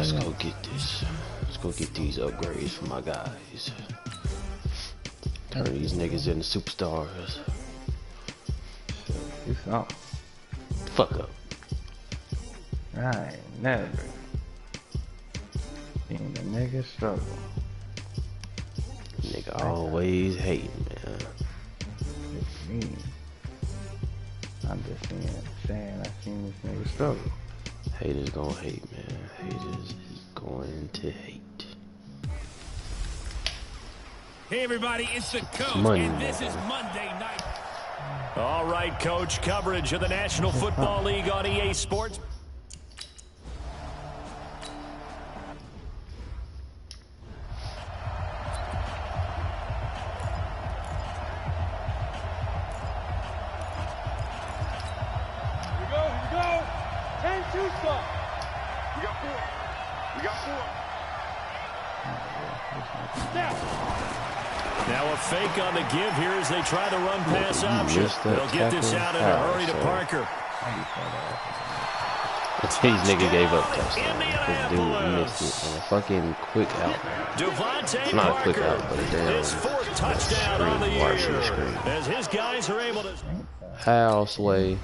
Let's go get this. Let's go get these upgrades for my guys. Turn these niggas into superstars. You saw. Fuck up. I ain't never seen a nigga struggle. Nigga always hating, man. It's me. I'm just saying I seen this nigga struggle. Haters gonna hate, man. Haters is going to hate. Hey everybody, it's the coach, and this is Monday night. All right, coach, coverage of the National Football League on EA Sports. Now a fake on the give here as they try the run pass option. They'll get this out in a hurry to Parker. These nigga gave up touchdown. This dude missed it on a fucking quick out. Not a quick out, but a damn screen, varsity screen. As his guys are able to Houseway.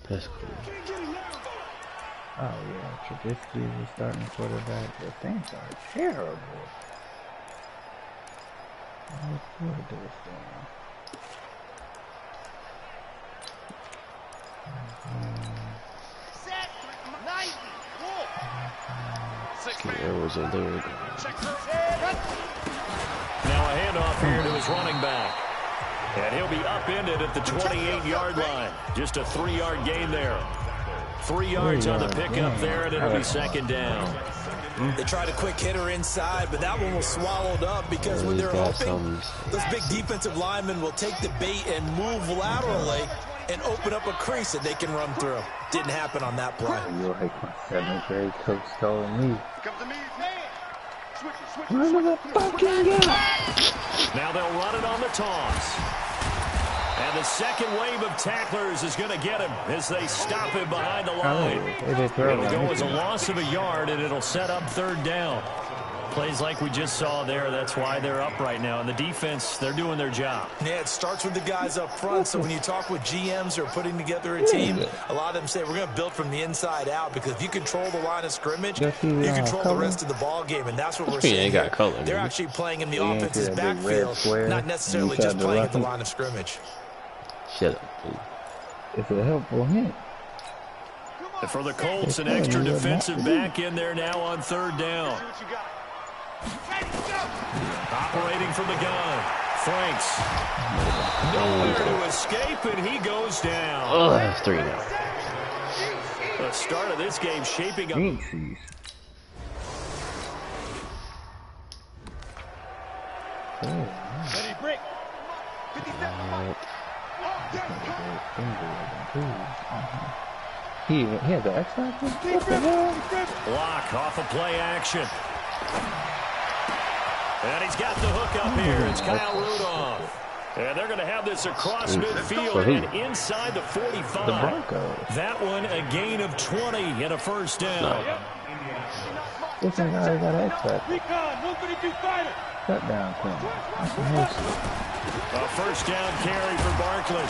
That's cool. Oh yeah, Trubisky is the starting quarterback. The things are terrible. I look forward to this game. There was a lyric. Now a handoff here to his running back. And he'll be upended at the 28-yard line. Just a 3-yard gain there. 3 yards on the pickup there, and it'll be second down. They tried a quick hitter inside, but that one was swallowed up because when they're hoping, those big defensive linemen will take the bait and move laterally and open up a crease that they can run through. Didn't happen on that play. You're like my 7th grade coach told me. Run the fucking game. Now they'll run it on the toss. And the second wave of tacklers is going to get him as they stop him behind the line. It'll go as a loss of a yard, and it'll set up third down. Plays like we just saw there, that's why they're up right now. And the defense, they're doing their job. Yeah, it starts with the guys up front. So when you talk with GMs who are putting together a team, a lot of them say we're going to build from the inside out, because if you control the line of scrimmage, you control the rest of the ball game, and that's what we're seeing. They're actually playing in the offense's backfield, not necessarily just playing at the line of scrimmage. Shut up, dude. It's a helpful hint. And for the Colts, an extra defensive back in there now on third down. Operating from the gun. Franks. Nowhere to escape, and he goes down. Oh, that's 3 now. The start of this game shaping up. Ready, break. He has an X-Factor? What the hell? Block off of play action. And he's got the hook up here. It's Kyle Rudolph. And they're going to have this across midfield and inside the 45. The Broncos. That one a gain of 20 and a first down. This guy got an X-Factor. Cut down, Quinn. A first down carry for Barkley.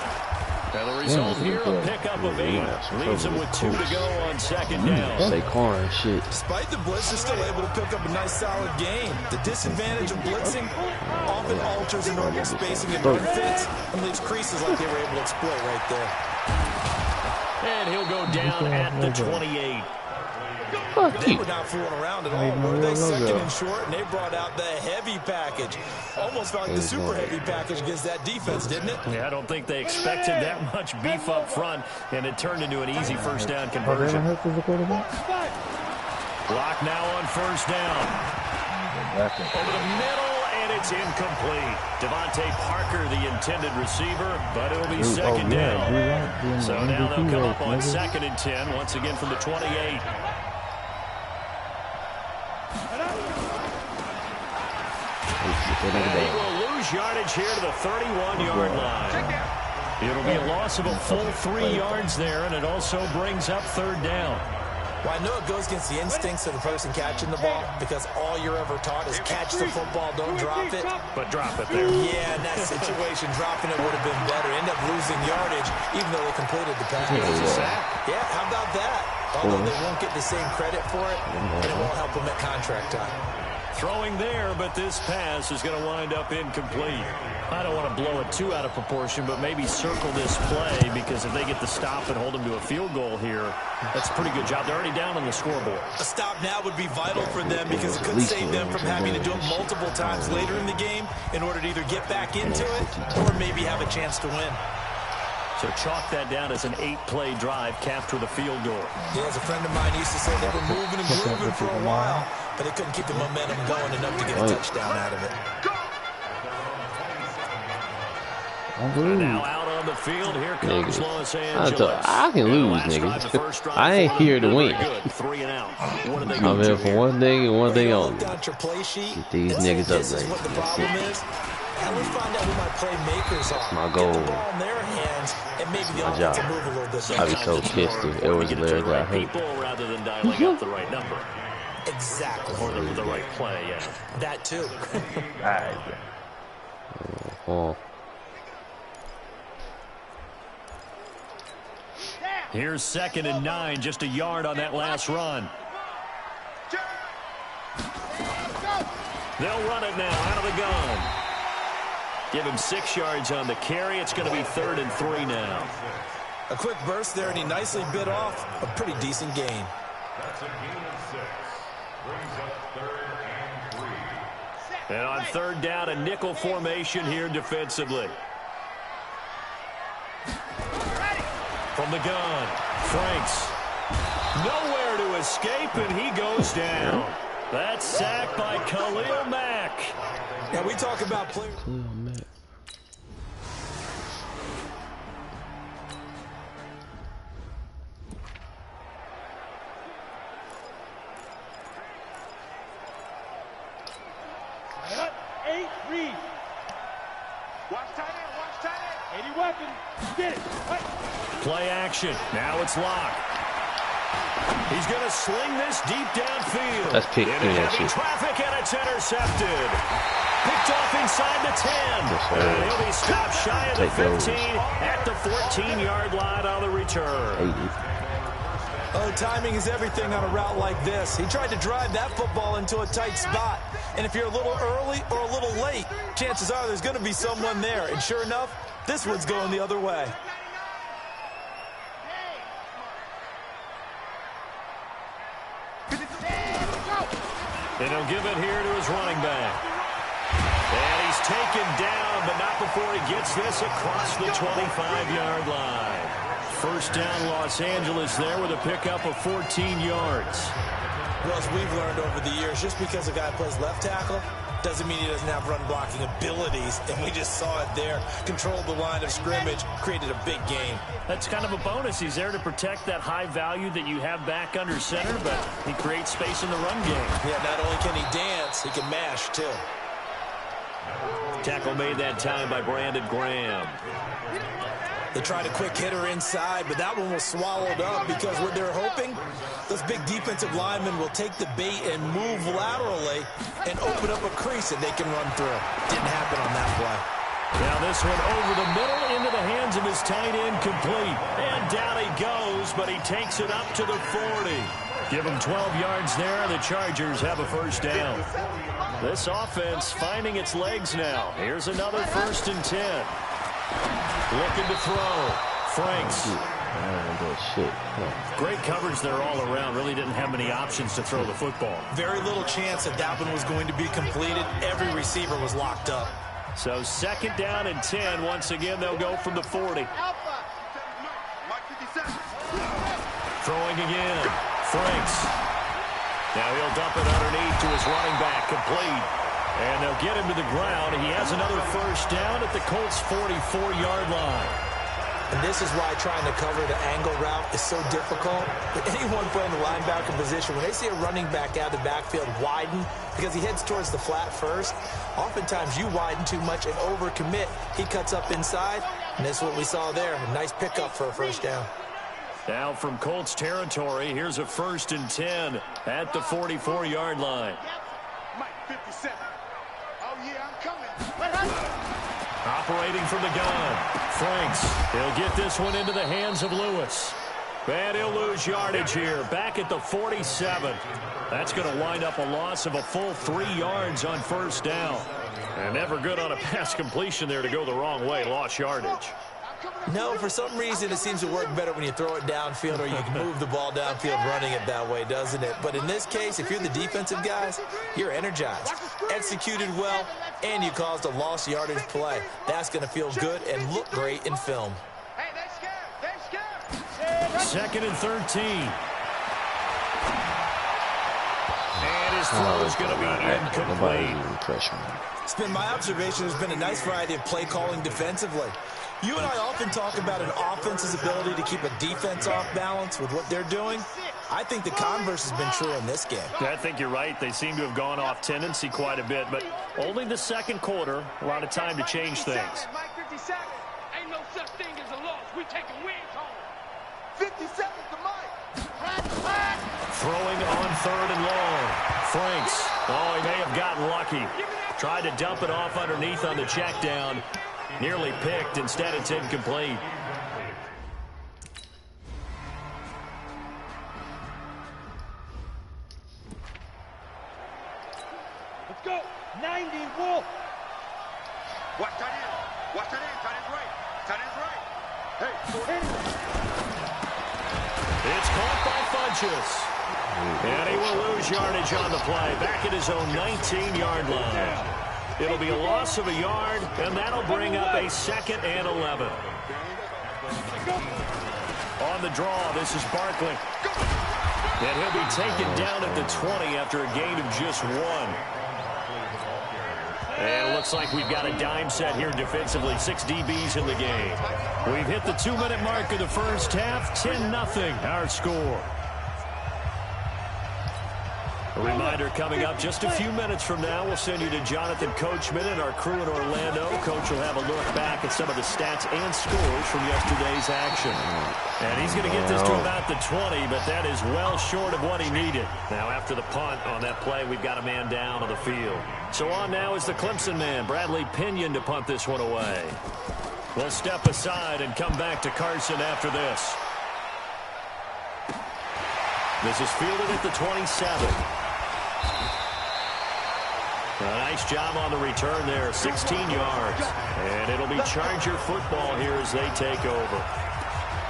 And the result here, a pickup of 8. Leaves him with 2 to go on second down. Saquon shit. Despite the blitz, they're still able to pick up a nice solid gain. The disadvantage of blitzing often alters the normal spacing and benefits and leaves creases like they were able to exploit right there. And he'll go down at the 28. They were not fooling around at all, were they? Second and short, and they brought out the heavy package. Almost felt like the super heavy package against that defense, didn't it? Yeah, I don't think they expected that much beef up front, and it turned into an easy first down conversion. Block now on first down. Over the middle, and it's incomplete. Devontae Parker, the intended receiver, but it'll be second down. So now they'll come up on 2nd and 10, once again from the 28. And he will lose yardage here to the 31-yard line. It'll be a loss of a full 3 yards there, and it also brings up third down. Well, I know it goes against the instincts of the person catching the ball because all you're ever taught is catch the football, don't drop it. But drop it there. Yeah, in that situation, dropping it would have been better. End up losing yardage, even though they completed the pass. Yeah, how about that? Although they won't get the same credit for it, and it won't help them at contract time. Throwing there, but this pass is going to wind up incomplete. I don't want to blow it too out of proportion, but maybe circle this play because if they get the stop and hold them to a field goal here, that's a pretty good job. They're already down on the scoreboard. A stop now would be vital for them because it could save them from having to do it multiple times later in the game in order to either get back into it or maybe have a chance to win. So chalk that down as an 8-play drive capped with a field goal. Yeah, as a friend of mine used to say, they were moving and grooving for a while, but they couldn't keep the momentum going enough to get a touchdown out of it. Now out on the field, here comes Los Angeles. I can lose, niggas. I ain't here to win. I'm here for one thing and one thing only. Get these niggas up there. That's it. And we find out who my playmakers are. That's my goal. Get the ball in their hands and maybe the offense will move a little bit. I'd be so pissed if it was Larry that I hate. Rather than dialing up the right number. Exactly. Or the right play, yeah. That too. Here's 2nd and 9, just a yard on that last run. They'll run it now out of the gun. Give him 6 yards on the carry. It's going to be 3rd and 3 now. A quick burst there, and he nicely bit off a pretty decent gain. And on 3rd down, a nickel formation here defensively. From the gun, Franks. Nowhere to escape, and he goes down. That's sacked by Khalil Mack. Now we talk about players. Play action. Now it's locked. He's going to sling this deep downfield. That's picked. Heavy traffic, and it's intercepted. Picked off inside the 10. And he'll be stopped shy of the 15 at the 14-yard line on the return. Oh, timing is everything on a route like this. He tried to drive that football into a tight spot. And if you're a little early or a little late, chances are there's going to be someone there. And sure enough, this one's going the other way. And he'll give it here to his running back. And he's taken down, but not before he gets this across the 25-yard line. 1st down, Los Angeles there with a pickup of 14 yards. Well, as we've learned over the years, just because a guy plays left tackle doesn't mean he doesn't have run-blocking abilities, and we just saw it there. Controlled the line of scrimmage, created a big gain. That's kind of a bonus. He's there to protect that high value that you have back under center, but he creates space in the run game. Yeah, not only can he dance, he can mash, too. Tackle made that time by Brandon Graham. They tried a quick hitter inside, but that one was swallowed up because what they're hoping, those big defensive linemen will take the bait and move laterally and open up a crease that they can run through. Didn't happen on that play. Now this one over the middle into the hands of his tight end, complete. And down he goes, but he takes it up to the 40. Give him 12 yards there, and the Chargers have a 1st down. This offense finding its legs now. Here's another 1st and 10. Looking to throw. Franks. Great coverage there all around. Really didn't have many options to throw the football. Very little chance that one was going to be completed. Every receiver was locked up. So 2nd down and 10. Once again, they'll go from the 40. Throwing again. Franks. Now he'll dump it underneath to his running back. Complete. And they'll get him to the ground. He has another 1st down at the Colts' 44-yard line. And this is why trying to cover the angle route is so difficult. But anyone playing the linebacker position, when they see a running back out of the backfield widen, because he heads towards the flat first, oftentimes you widen too much and overcommit. He cuts up inside, and that's what we saw there. A nice pickup for a 1st down. Now from Colts territory, here's a 1st and 10 at the 44-yard line. Mike 57. Oh, yeah, I'm coming. Operating from the gun. Franks. He'll get this one into the hands of Lewis. And he'll lose yardage here. Back at the 47. That's going to wind up a loss of a full 3 yards on 1st down. And never good on a pass completion there to go the wrong way. Lost yardage. No, for some reason it seems to work better when you throw it downfield or you can move the ball downfield running it that way, doesn't it? But in this case, if you're the defensive guys, you're energized, executed well, and you caused a lost yardage play. That's going to feel good and look great in film. Hey, they're scared. 2nd and 13. And his throw is going to be incomplete. It's been my observation there's been a nice variety of play calling defensively. You and I often talk about an offense's ability to keep a defense off balance with what they're doing. I think the converse has been true in this game. I think you're right. They seem to have gone off tendency quite a bit, but only the 2nd quarter. A lot of time to change things. Mike 57. Ain't no such thing as a loss. We taking wins home. 57 to Mike. Throwing on 3rd and long. Franks. Oh, he may have gotten lucky. Tried to dump it off underneath on the check down. Nearly picked. Instead, it's incomplete. Let's go. 90 Wolf. Watch that in. Watch that in. Tight end's right. Tight end's right. Hey. It's caught by Funchess. And he will lose yardage on the play. Back at his own 19-yard line. It'll be a loss of a yard, and that'll bring up a 2nd and 11. On the draw, this is Barkley. And he'll be taken down at the 20 after a gain of just 1. And it looks like we've got a dime set here defensively. 6 DBs in the game. We've hit the 2-minute mark of the first half. 10-0 our score. A reminder coming up just a few minutes from now. We'll send you to Jonathan Coachman and our crew in Orlando. Coach will have a look back at some of the stats and scores from yesterday's action. And he's going to get this to about the 20, but that is well short of what he needed. Now, after the punt on that play, we've got a man down on the field. So on now is the Clemson man, Bradley Pinion, to punt this one away. We'll step aside and come back to Carson after this. This is fielded at the 27. A nice job on the return there, 16 yards. And it'll be Charger football here as they take over.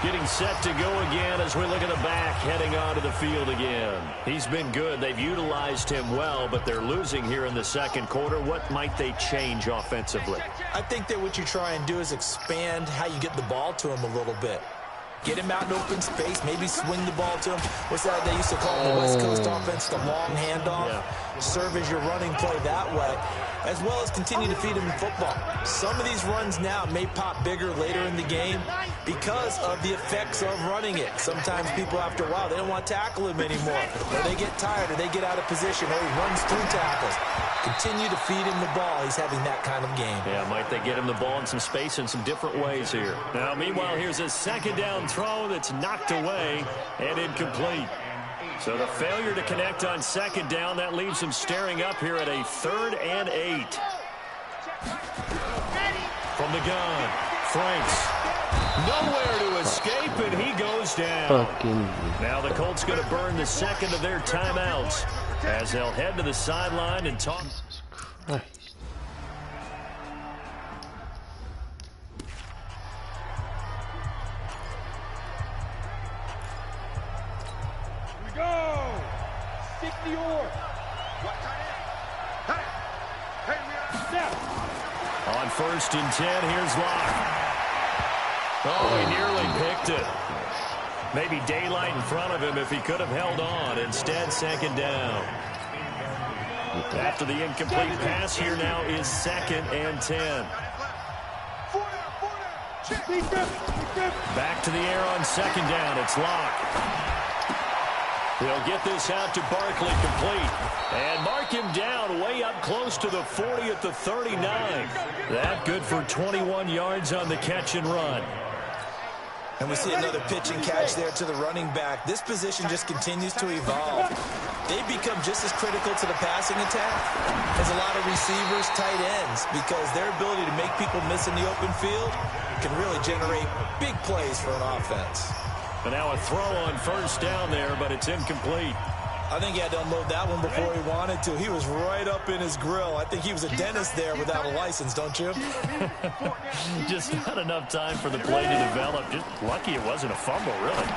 Getting set to go again as we look at the back, heading onto the field again. He's been good. They've utilized him well, but they're losing here in the 2nd quarter. What might they change offensively? I think that what you try and do is expand how you get the ball to him a little bit. Get him out in open space, maybe swing the ball to him. What's that they used to call the West Coast offense, the long handoff? Yeah. Serve as your running play that way, as well as continue to feed him in football. Some of these runs now may pop bigger later in the game because of the effects of running it. Sometimes people, after a while, they don't want to tackle him anymore. Or they get tired, or they get out of position, or he runs through tackles. Continue to feed him the ball. He's having that kind of game. Yeah, might they get him the ball in some space in some different ways here. Now, meanwhile, here's a 2nd down throw that's knocked away and incomplete. So the failure to connect on 2nd down, that leaves him staring up here at a 3rd and 8. From the gun, Franks. Nowhere to escape, and he goes down. Now the Colts going to burn the 2nd of their timeouts as they'll head to the sideline and talk. Jesus Christ. Go! 60 or. On 1st and 10, here's Locke. Oh, he nearly picked it. Maybe daylight in front of him if he could have held on. Instead, 2nd down. After the incomplete pass, here now is 2nd and 10. Back to the air on 2nd down. It's Locke. He'll get this out to Barkley complete. And mark him down way up close to the 40 at the 39. That good for 21 yards on the catch and run. And we see another pitch and catch there to the running back. This position just continues to evolve. They become just as critical to the passing attack as a lot of receivers, tight ends, because their ability to make people miss in the open field can really generate big plays for an offense. And now a throw on first down there, but it's incomplete. I think he had to unload that one before he wanted to. He was right up in his grill. I think he was a dentist there without a license, don't you? Just not enough time for the play to develop. Just lucky it wasn't a fumble, really.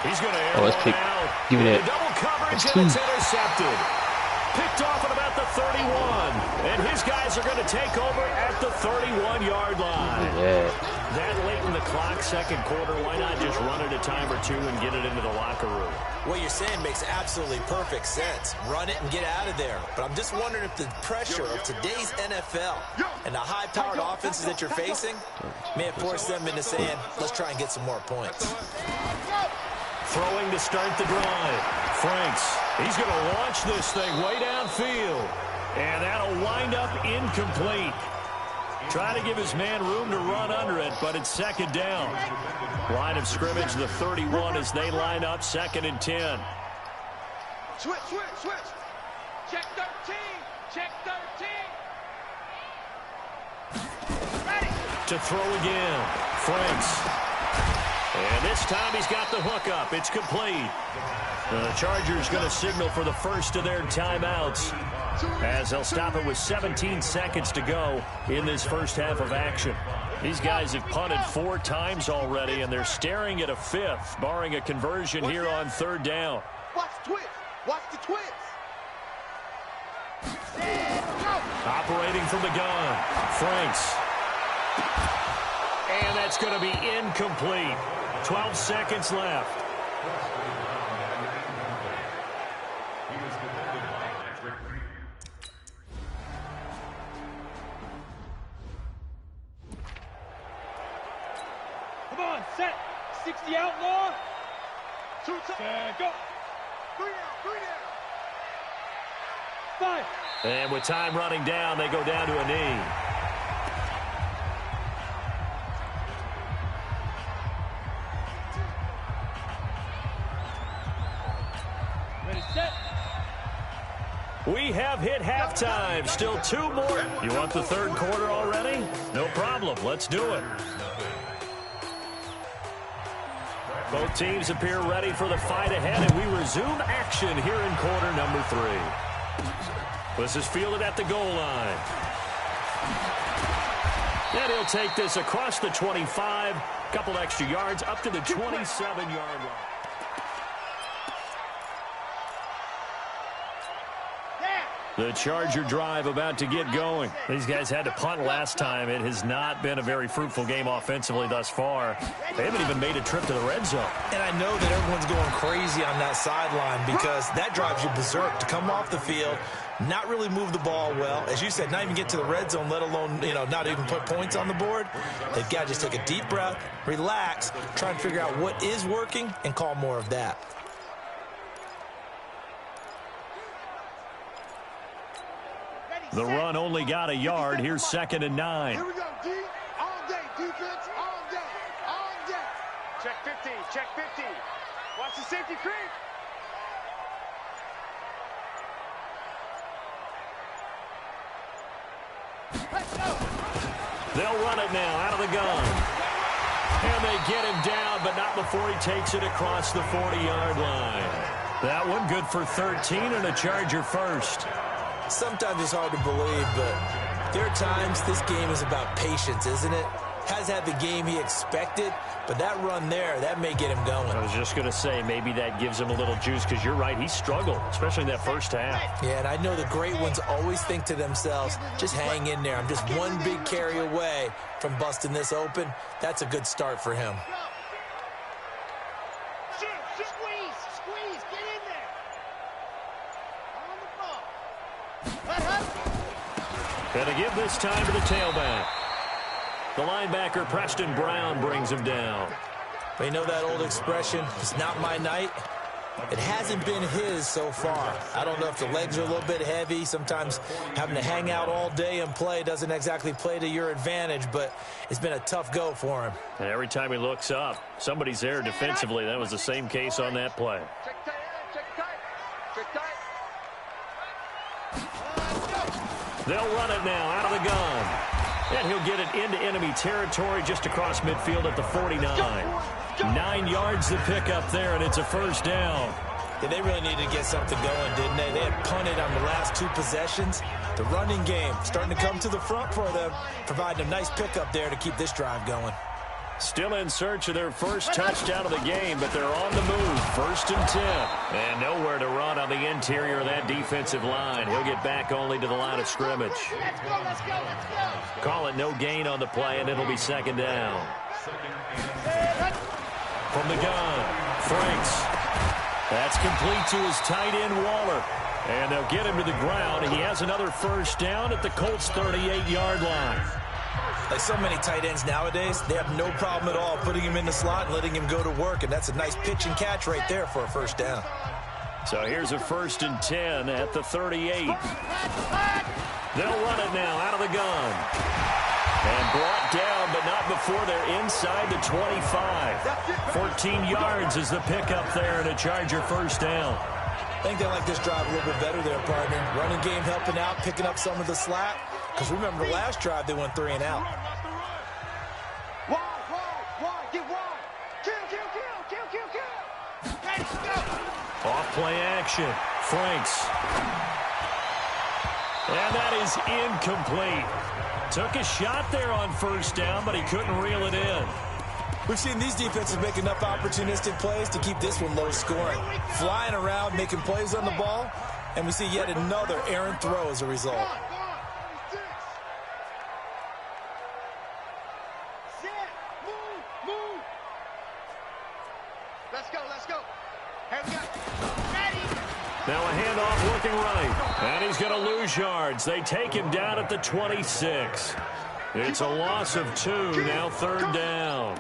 He's going to air one out. Give it. Double coverage, and it's intercepted. Picked off at about the 31. And his guys are going to take over at the 31-yard line. Yeah. That late in the clock, second quarter, why not just run it a time or two and get it into the locker room? What you're saying makes absolutely perfect sense. Run it and get out of there. But I'm just wondering if the pressure of today's NFL and the high-powered offenses that you're facing may have forced them into saying, let's try and get some more points. Throwing to start the drive. Franks, he's going to launch this thing way downfield. And that'll wind up incomplete. Trying to give his man room to run under it, but it's second down. Line of scrimmage, the 31 as they line up, 2nd and 10. Switch. Check 13. Check 13. Ready. To throw again. Franks. And this time he's got the hook up. It's complete. The Chargers going to signal for the first of their timeouts as they'll stop it with 17 seconds to go in this first half of action. These guys have punted 4 times already, and they're staring at a 5th, barring a conversion here on 3rd down. Watch the twist. Watch the twist. Operating from the gun. Franks. And that's going to be incomplete. 12 seconds left. Come on, set. 60 outlaw. 2 times. Go. 3 down. 5. And with time running down, they go down to a knee. Ready, set. We have hit halftime. Still 2 more. You want the 3rd quarter already? No problem. Let's do it. Both teams appear ready for the fight ahead, and we resume action here in quarter number 3. This is fielded at the goal line. And he'll take this across the 25, couple extra yards up to the 27-yard line. The Charger drive about to get going. These guys had to punt last time. It has not been a very fruitful game offensively thus far. They haven't even made a trip to the red zone. And I know that everyone's going crazy on that sideline because that drives you berserk to come off the field, not really move the ball well. As you said, not even get to the red zone, let alone, not even put points on the board. They've got to just take a deep breath, relax, try and figure out what is working and call more of that. The run only got a yard. Here's 2nd and 9. Here we go, D. All day, defense, all day, all day. Check 15, check 15. Watch the safety creep. Let's go. They'll run it now out of the gun. And they get him down, but not before he takes it across the 40-yard line. That one good for 13 and a Charger first. Sometimes it's hard to believe, but there are times this game is about patience, isn't it? Has had the game he expected, but that run there, that may get him going. I was just going to say, maybe that gives him a little juice, because you're right, he struggled, especially in that first half. Yeah, and I know the great ones always think to themselves, just hang in there. I'm just one big carry away from busting this open. That's a good start for him. Squeeze, get in there. Going to give this time to the tailback. The linebacker, Preston Brown, brings him down. But you know that old expression, it's not my night. It hasn't been his so far. I don't know if the legs are a little bit heavy. Sometimes having to hang out all day and play doesn't exactly play to your advantage, but it's been a tough go for him. And every time he looks up, somebody's there defensively. That was the same case on that play. They'll run it now out of the gun. And he'll get it into enemy territory just across midfield at the 49. 9 yards to pick up there, and it's a first down. Yeah, they really needed to get something going, didn't they? They had punted on the last 2 possessions. The running game starting to come to the front for them, providing a nice pickup there to keep this drive going. Still in search of their first touchdown of the game, but they're on the move. 1st and 10. And nowhere to run on the interior of that defensive line. He'll get back only to the line of scrimmage. Let's go. Call it no gain on the play, and it'll be 2nd down. From the gun, Franks. That's complete to his tight end, Waller. And they'll get him to the ground. He has another first down at the Colts' 38-yard line. Like so many tight ends nowadays, they have no problem at all putting him in the slot and letting him go to work, and that's a nice pitch and catch right there for a first down. So here's a 1st and 10 at the 38. They'll run it now out of the gun. And brought down, but not before they're inside the 25. 14 yards is the pickup there, and a Charger first down. I think they like this drive a little bit better there, partner. Running game helping out, picking up some of the slack. Because remember, the last drive, they went 3 and out. Get wide. Kill. Let's go. Off play action. Franks. And that is incomplete. Took a shot there on first down, but he couldn't reel it in. We've seen these defenses make enough opportunistic plays to keep this one low scoring. Flying around, making plays on the ball, and we see yet another errant throw as a result. Move. Let's go. Here we go. Ready. Now a handoff looking right. And he's going to lose yards. They take him down at the 26. It's a loss of 2, now 3rd down.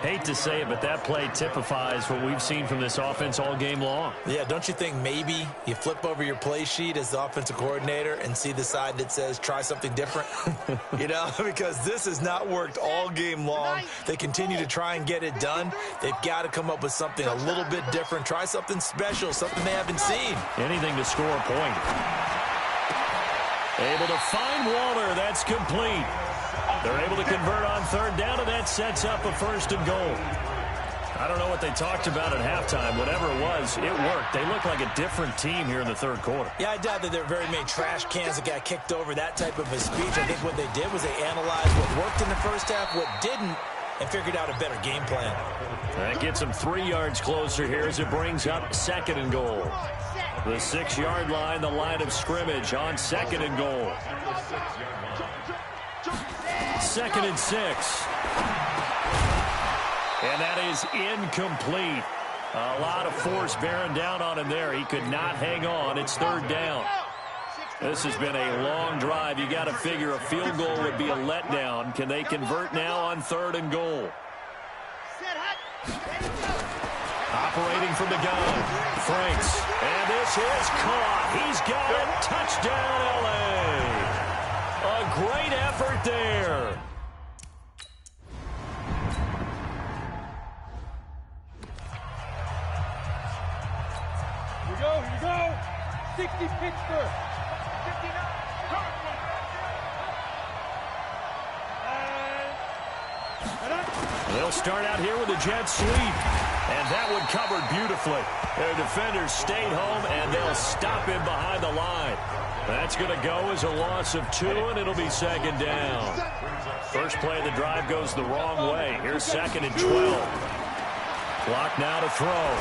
Hate to say it, but that play typifies what we've seen from this offense all game long. Yeah, don't you think maybe you flip over your play sheet as the offensive coordinator and see the side that says try something different? You know, because this has not worked all game long. They continue to try and get it done. They've got to come up with something a little bit different. Try something special, something they haven't seen. Anything to score a point. Able to find Waller. That's complete. They're able to convert on 3rd down, and that sets up a 1st and goal. I don't know what they talked about at halftime. Whatever it was, it worked. They look like a different team here in the 3rd quarter. Yeah, I doubt that there are very many trash cans that got kicked over, that type of a speech. I think what they did was they analyzed what worked in the first half, what didn't, and figured out a better game plan. That gets them 3 yards closer here as it brings up 2nd and goal. The 6-yard line, the line of scrimmage on 2nd and goal. 2nd and 6. And that is incomplete. A lot of force bearing down on him there. He could not hang on. It's 3rd down. This has been a long drive. You got to figure a field goal would be a letdown. Can they convert now on 3rd and goal? Operating from the gun, Franks. And this is caught. He's got it. Touchdown, L.A. A great effort there. Here you go. 60 Pittsburgh. 59. They'll start out here with a jet sweep. And that one covered beautifully. Their defenders stayed home, and they'll stop him behind the line. That's going to go as a loss of 2, and it'll be 2nd down. First play of the drive goes the wrong way. Here's 2nd and 12. Clock now to throw.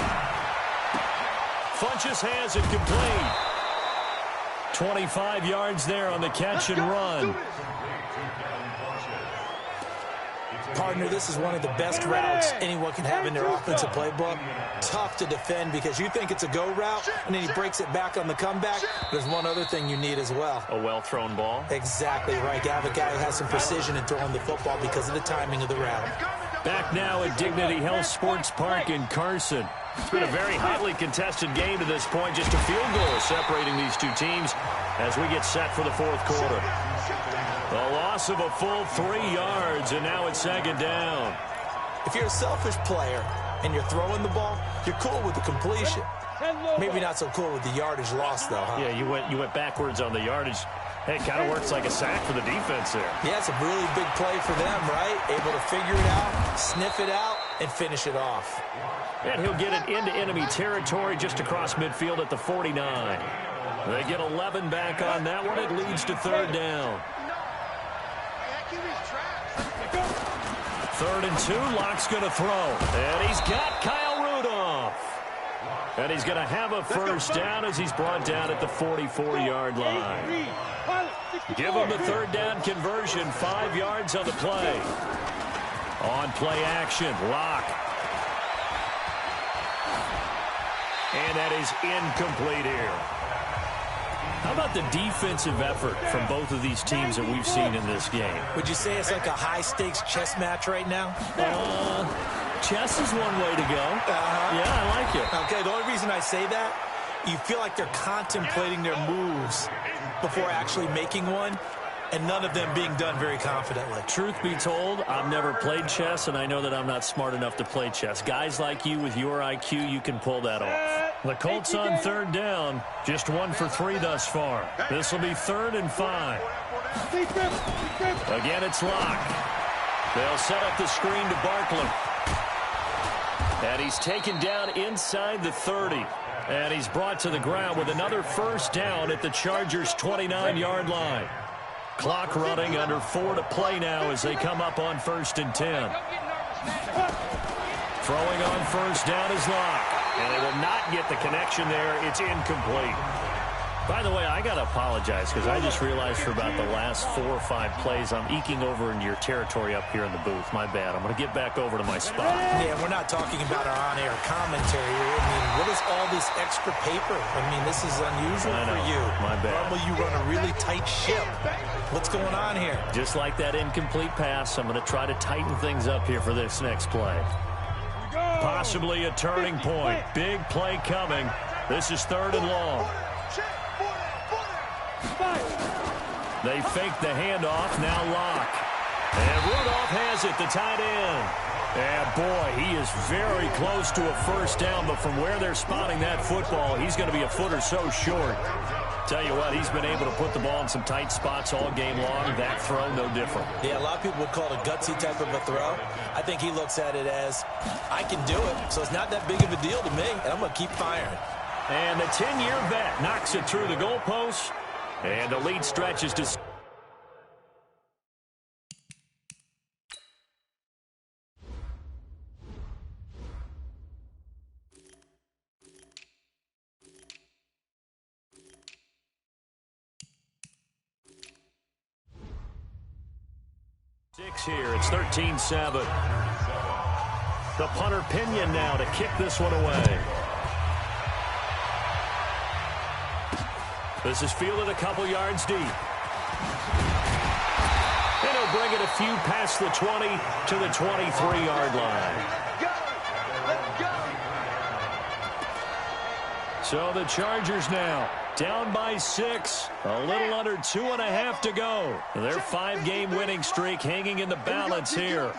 Funches has it complete. 25 yards there on the catch and run. Partner, this is one of the best routes anyone can have in their offensive playbook. Tough to defend because you think it's a go route, and then he breaks it back on the comeback. There's one other thing you need as well. A well-thrown ball. Exactly right. You have a guy who has some precision in throwing the football because of the timing of the route. Back now at Dignity Health Sports Park in Carson. It's been a very hotly contested game to this point. Just a field goal separating these two teams as we get set for the fourth quarter. A loss of a full 3 yards, and now it's second down. If you're a selfish player and you're throwing the ball, you're cool with the completion. Maybe not so cool with the yardage loss, though, huh? Yeah, you went backwards on the yardage. Hey, it kind of works like a sack for the defense there. Yeah, it's a really big play for them, right? Able to figure it out, sniff it out, and finish it off. And he'll get it into enemy territory just across midfield at the 49. They get 11 back on that one. It leads to third down. 3rd and 2. Locke's going to throw. And he's got Kyle Rudolph. And he's going to have a first down as he's brought down at the 44-yard line. Give him the third down conversion. 5 yards on the play. On play action, Locke. And that is incomplete here. How about the defensive effort from both of these teams that we've seen in this game? Would you say it's like a high-stakes chess match right now? Chess is one way to go. Yeah, I like it. Okay, the only reason I say that, you feel like they're contemplating their moves before actually making one, and none of them being done very confidently. Truth be told, I've never played chess, and I know that I'm not smart enough to play chess. Guys like you with your IQ, you can pull that off. The Colts on third down, just 1 for 3 thus far. This will be 3rd and 5. Again, it's Locke. They'll set up the screen to Barkley. And he's taken down inside the 30. And he's brought to the ground with another first down at the Chargers' 29-yard line. Clock running, under 4 to play now as they come up on 1st and 10. Throwing on first down is Locke. And they will not get the connection there. It's incomplete. By the way, I got to apologize because I just realized for about the last 4 or 5 plays I'm eking over into your territory up here in the booth. My bad. I'm going to get back over to my spot. Yeah, we're not talking about our on-air commentary here. I mean, what is all this extra paper? I mean, this is unusual for you. My bad. Normally you run a really tight ship. What's going on here? Just like that incomplete pass, I'm going to try to tighten things up here for this next play. Possibly a turning point. Big play coming. This is 3rd and long. They fake the handoff. Now Locke. And Rudolph has it, the tight end. And boy, he is very close to a first down, but from where they're spotting that football, he's going to be a foot or so short. Tell you what, he's been able to put the ball in some tight spots all game long. That throw, no different. Yeah, a lot of people would call it a gutsy type of a throw. I think he looks at it as, I can do it, so it's not that big of a deal to me, and I'm going to keep firing. And the 10-year vet knocks it through the goalpost, and the lead stretches to... Here, it's 13-7. The punter Pinion now to kick this one away. This is fielded a couple yards deep. And he'll bring it a few past the 20 to the 23-yard line. So the Chargers now down by 6, a little under 2.5 to go. Their 5-game winning streak hanging in the balance here.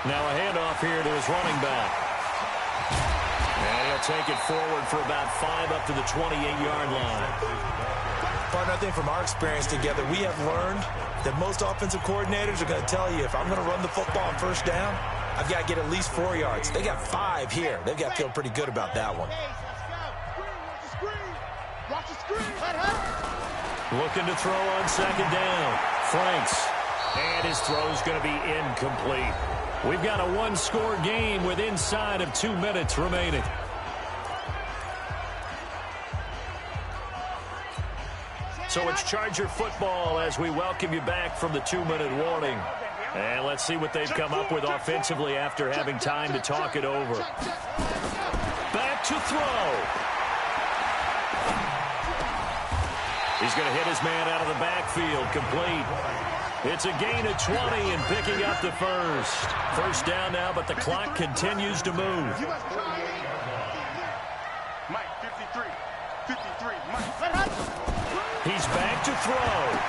Now a handoff here to his running back. And he'll take it forward for about 5 up to the 28-yard line. Partner, I think from our experience together, we have learned that most offensive coordinators are going to tell you, if I'm going to run the football on first down, I've got to get at least 4 yards. They got 5 here. They've got to feel pretty good about that one. Looking to throw on second down. Franks. And his throw's going to be incomplete. We've got a one-score game with inside of 2 minutes remaining. So it's Charger football as we welcome you back from the 2-minute warning. And let's see what they've come up with offensively after having time to talk it over. Back to throw. He's going to hit his man out of the backfield, complete. It's a gain of 20 and picking up the first. First down now, but the clock continues to move. Mike, 53, Mike. He's back to throw.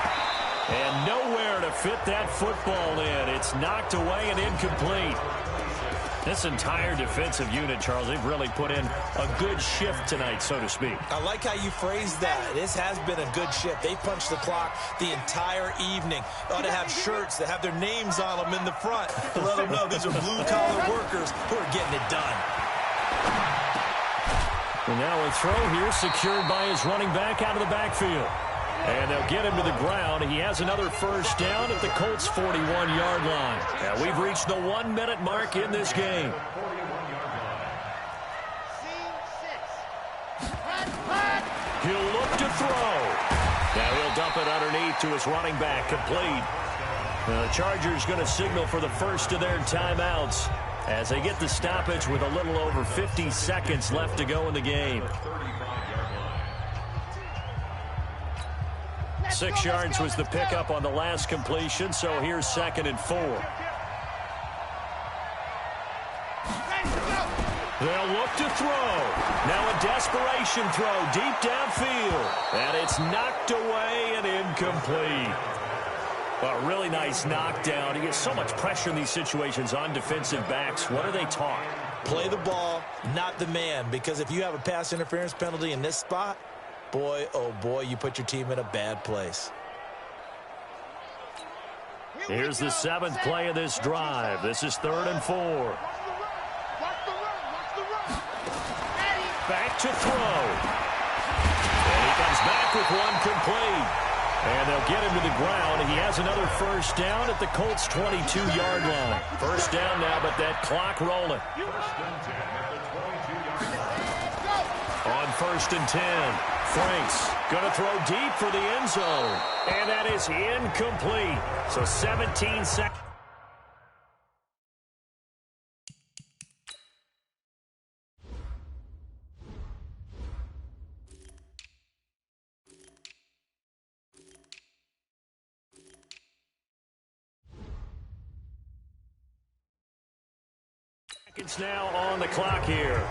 And nowhere to fit that football in. It's knocked away and incomplete. This entire defensive unit, Charles, they've really put in a good shift tonight, so to speak. I like how you phrased that. This has been a good shift. They punched the clock the entire evening. They ought to have shirts that have their names on them in the front to let them know these are blue-collar workers who are getting it done. And now a throw here secured by his running back out of the backfield. And they'll get him to the ground. He has another first down at the Colts' 41-yard line. Now we've reached the 1-minute mark in this game. He'll look to throw. Now he'll dump it underneath to his running back, complete. Now the Chargers going to signal for the first of their timeouts as they get the stoppage with a little over 50 seconds left to go in the game. 6 yards was the pickup on the last completion, so here's 2nd and 4. They'll look to throw. Now a desperation throw deep downfield. And it's knocked away and incomplete. A really nice knockdown. He gets so much pressure in these situations on defensive backs. What are they taught? Play the ball, not the man, because if you have a pass interference penalty in this spot, boy, oh boy, you put your team in a bad place. Here's the 7th play of this drive. This is 3rd and 4. Back to throw. And he comes back with one complete. And they'll get him to the ground. He has another first down at the Colts' 22-yard line. First down now, but that clock rolling. On 1st and 10, Franks going to throw deep for the end zone. And that is incomplete. So 17 seconds. Seconds now on the clock here.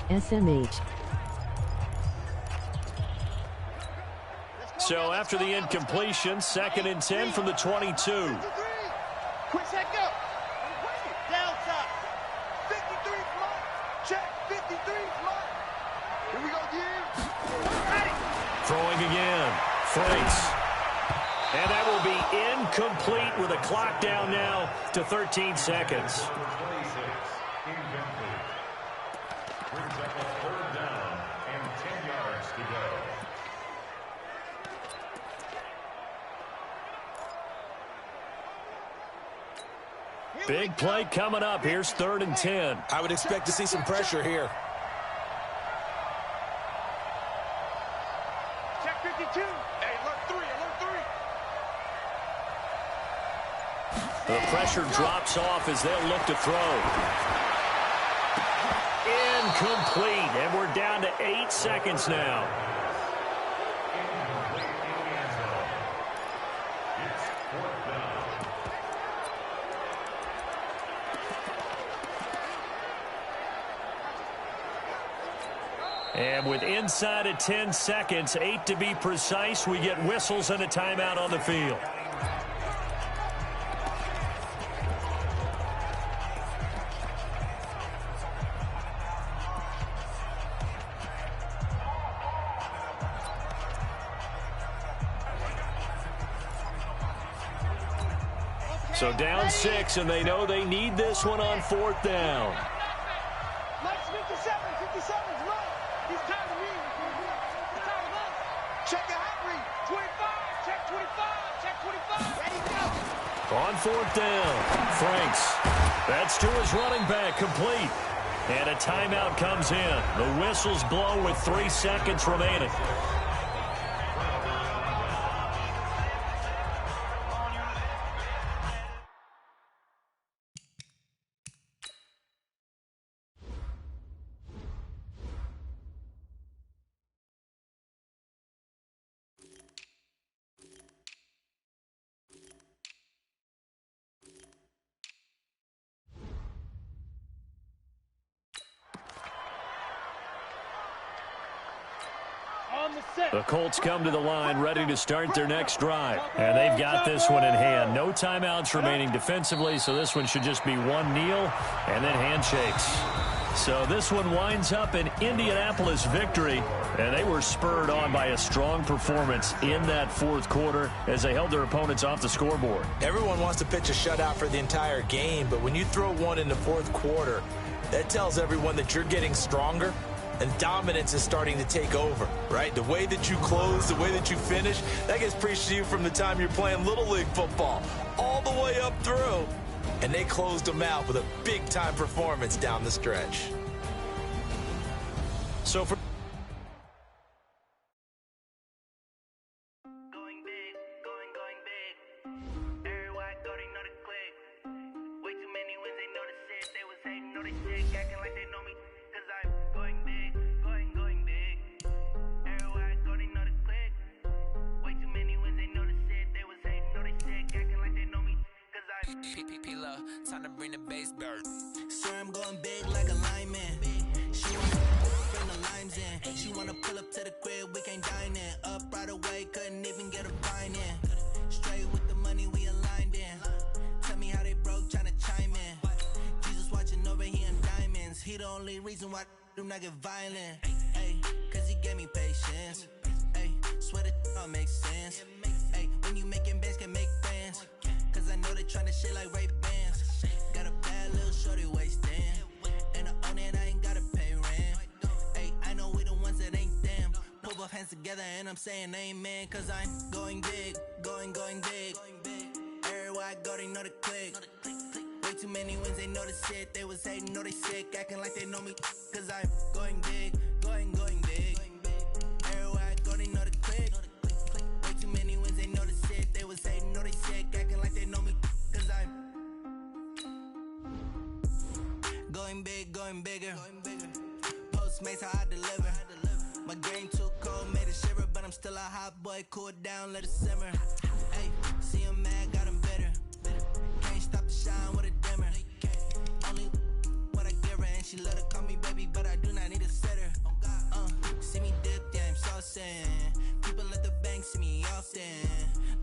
SMH. So after the incompletion, 2nd and 10 from the 22. Quick set, go. Downside. 53 block. Check. 53 block. Here we go, dude. Ready. Throwing again. Franks. And that will be incomplete with a clock down now to 13 seconds. Brings up a 3rd down and 10 yards to go. Big play coming up. Here's 3rd and 10. I would expect to see some pressure here. Check 52. Hey, alert 3. The pressure drops off as they'll look to throw. Incomplete, and we're down to 8 seconds now. And with inside of 10 seconds, 8 to be precise, we get whistles and a timeout on the field. So down 6, and they know they need this one on 4th down. Mike's 57. 57's right. He's time to read. It's time to run. Check your hot read. 25. Check 25. Check 25. Ready, go. On 4th down, Franks. That's to his running back, complete. And a timeout comes in. The whistles blow with 3 seconds remaining. The Colts come to the line ready to start their next drive. And they've got this one in hand. No timeouts remaining defensively, so this one should just be one kneel and then handshakes. So this one winds up an Indianapolis victory, and they were spurred on by a strong performance in that fourth quarter as they held their opponents off the scoreboard. Everyone wants to pitch a shutout for the entire game, but when you throw one in the fourth quarter, that tells everyone that you're getting stronger and dominance is starting to take over, right? The way that you close, the way that you finish, that gets preached to you from the time you're playing Little League football all the way up through. And they closed them out with a big-time performance down the stretch. So for time to bring the bass bird. Sir, I'm going big like a lineman. She wanna bring the limes in. She wanna pull up to the crib, we can't dine in. Up right away, couldn't even get a fine in. Straight with the money, we aligned in. Tell me how they broke, tryna chime in. Jesus watching over here in diamonds. He the only reason why I do not get violent. Ay, cause he gave me patience. Ay, swear that all makes sense. Ay, when you making bands, can make friends. Cause I know they tryna shit like Ray-Bans. Got a bad little shorty wasting. And I own it, I ain't gotta pay rent. Hey, I know we the ones that ain't them. Put both hands together and I'm saying amen. Cause I'm going big, going big. Everywhere I go, they know the click. Way too many wins, they know the shit. They was hating, know they sick, acting like they know me. Cause I'm going big, going big. Everywhere I go, they know the click. Way too many wins, they know the shit. They was hating, know they sick, acting like they know me. Cause I'm going big, going bigger. Postmates how I deliver. My game too cold, made it shiver, but I'm still a hot boy. Cool it down, let it simmer. Hey, see him mad, got him bitter. Can't stop the shine with a dimmer. Only what I give her, and she let her call me baby, but I do not need a sitter. See me dip, yeah, I'm saucing. People at the bank see me often.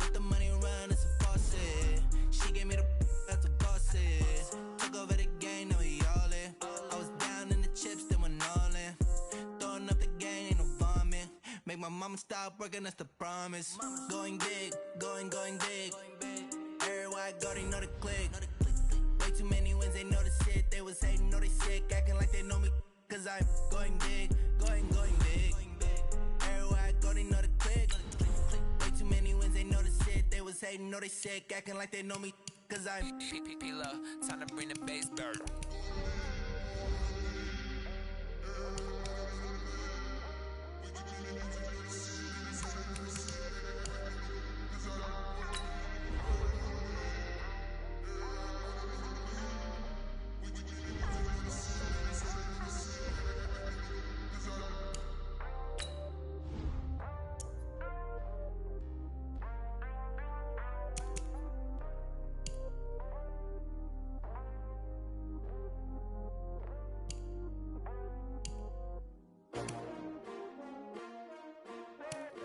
Let the money run, it's a faucet. She gave me the that's a bosses. Took over the game, now we all in. I was down in the chips, then went all in. Throwing up the game, ain't no vomit. Make my mama stop working, that's the promise. Going big, going big. Everywhere I go, they know the click. Way too many wins, they know the shit. They was hating, know they sick, acting like they know me. Cause I'm going big, going big. Everywhere I go, they know the click. Way too many wins, they know the shit. They was hating, know they sick, acting like they know me. Cause I'm P-P-P-Love, time to bring the bass bird.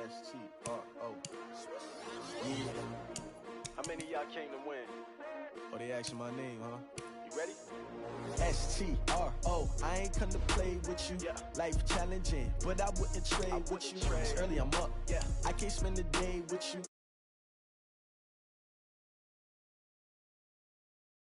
S-T-R-O. Yeah. How many of y'all came to win? Oh, they asking my name, huh? You ready? S-T-R-O. I ain't come to play with you. Yeah. Life challenging, but I wouldn't trade with you. It's early, I'm up. Yeah. I can't spend the day with you.